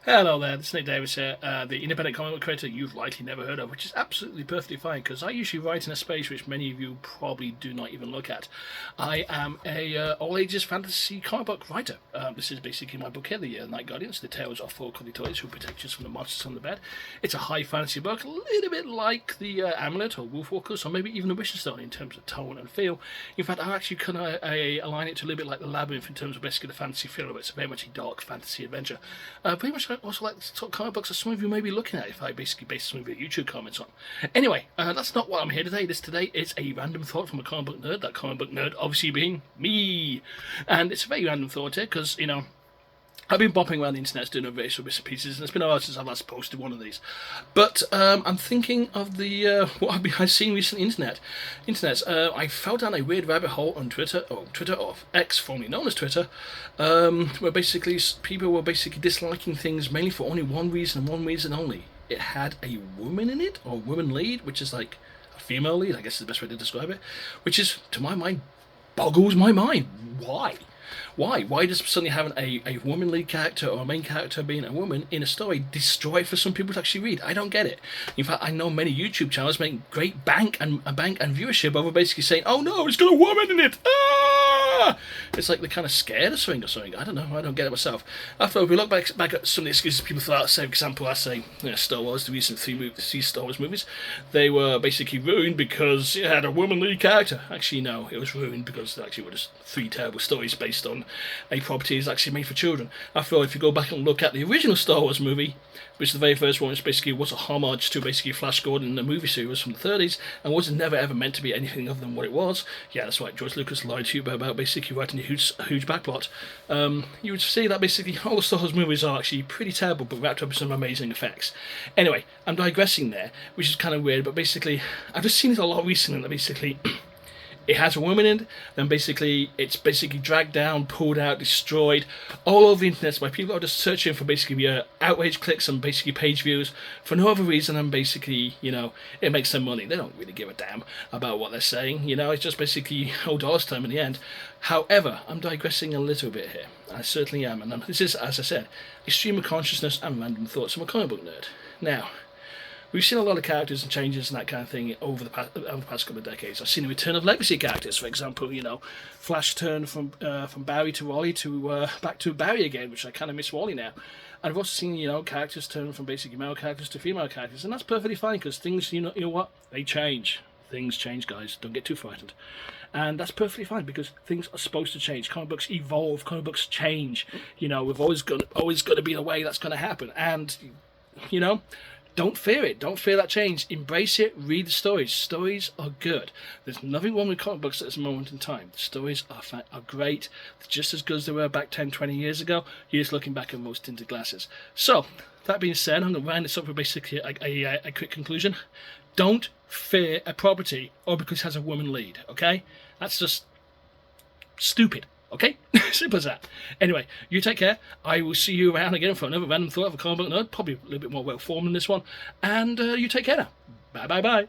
Hello there, this is Nick Davis here, the independent comic book creator you've likely never heard of, which is absolutely perfectly fine because I usually write in a space which many of you probably do not even look at. I am a all ages fantasy comic book writer. This is basically my book here, The Night Guardians, the tales of four cuddly toys who protect us from the monsters on the bed. It's a high fantasy book, a little bit like the Amulet or Wolfwalkers, or maybe even the Wishing Stone in terms of tone and feel. In fact, I actually kind of align it to a little bit like the Labyrinth in terms of basically the fantasy feel of it. It's very much a dark fantasy adventure. Pretty much I also like the sort of comic books that some of you may be looking at if I basically base some of your YouTube comments on. Anyway, that's not what I'm here today. This today is a random thought from a comic book nerd, that comic book nerd obviously being me. And it's a very random thought here because, I've been bopping around the internet doing various bits and pieces, and it's been a while since I've last posted one of these. But I'm thinking of the what I've seen recently internet. I fell down a weird rabbit hole on Twitter or X, formerly known as Twitter, where basically people were basically disliking things mainly for only one reason and one reason only. It had a woman in it, or a woman lead, which is like a female lead, I guess is the best way to describe it, which is, to my mind, boggles my mind. Why? Why does suddenly having a woman lead character or a main character being a woman in a story destroy for some people to actually read? I don't get it. In fact, I know many YouTube channels make great bank and viewership over basically saying, "Oh no, it's got a woman in it." Ah! It's like they're kind of scared of something or something. I don't know. I don't get it myself. After all, if we look back at some of the excuses people throw out, say, for example, Star Wars, the recent three Star Wars movies, they were basically ruined because it had a woman lead character. Actually, no, it was ruined because they actually were just three terrible stories based on a property is actually made for children. After all, if you go back and look at the original Star Wars movie, which is the very first one, which basically was a homage to basically Flash Gordon, the movie series from the 30s, and was never ever meant to be anything other than what it was. Yeah, that's right, George Lucas lied to you about basically writing a huge backplot. You would see that basically all the Star Wars movies are actually pretty terrible, but wrapped up with some amazing effects. Anyway, I'm digressing there, which is kind of weird, but basically, I've just seen it a lot recently, that basically it has a woman in it, then basically it's basically dragged down, pulled out, destroyed all over the internet by people are just searching for basically outrage clicks and basically page views for no other reason than basically, it makes them money. They don't really give a damn about what they're saying, it's just basically $dollars time in the end. However, I'm digressing a little bit here. I certainly am, and this is, as I said, a stream of consciousness and random thoughts from a comic book nerd. Now, we've seen a lot of characters and changes and that kind of thing over the past couple of decades. I've seen the return of legacy characters, for example, Flash turned from Barry to Wally to back to Barry again, which I kind of miss Wally now. And I've also seen characters turn from basically male characters to female characters, and that's perfectly fine because things, you know what, they change. Things change, guys. Don't get too frightened. And that's perfectly fine because things are supposed to change. Comic books evolve. Comic books change. We've always got to be the way that's going to happen. And don't fear it. Don't fear that change. Embrace it. Read the stories. Stories are good. There's nothing wrong with comic books at this moment in time. The stories are great. They're just as good as they were back 10, 20 years ago. You're just looking back at rose-tinted glasses. So, that being said, I'm going to round this up with basically a quick conclusion. Don't fear a property or because it has a woman lead, okay? That's just stupid. Okay? Simple as that. Anyway, you take care. I will see you around again for another random thought of a comic book nerd, probably a little bit more well-formed than this one. And you take care now. Bye-bye-bye.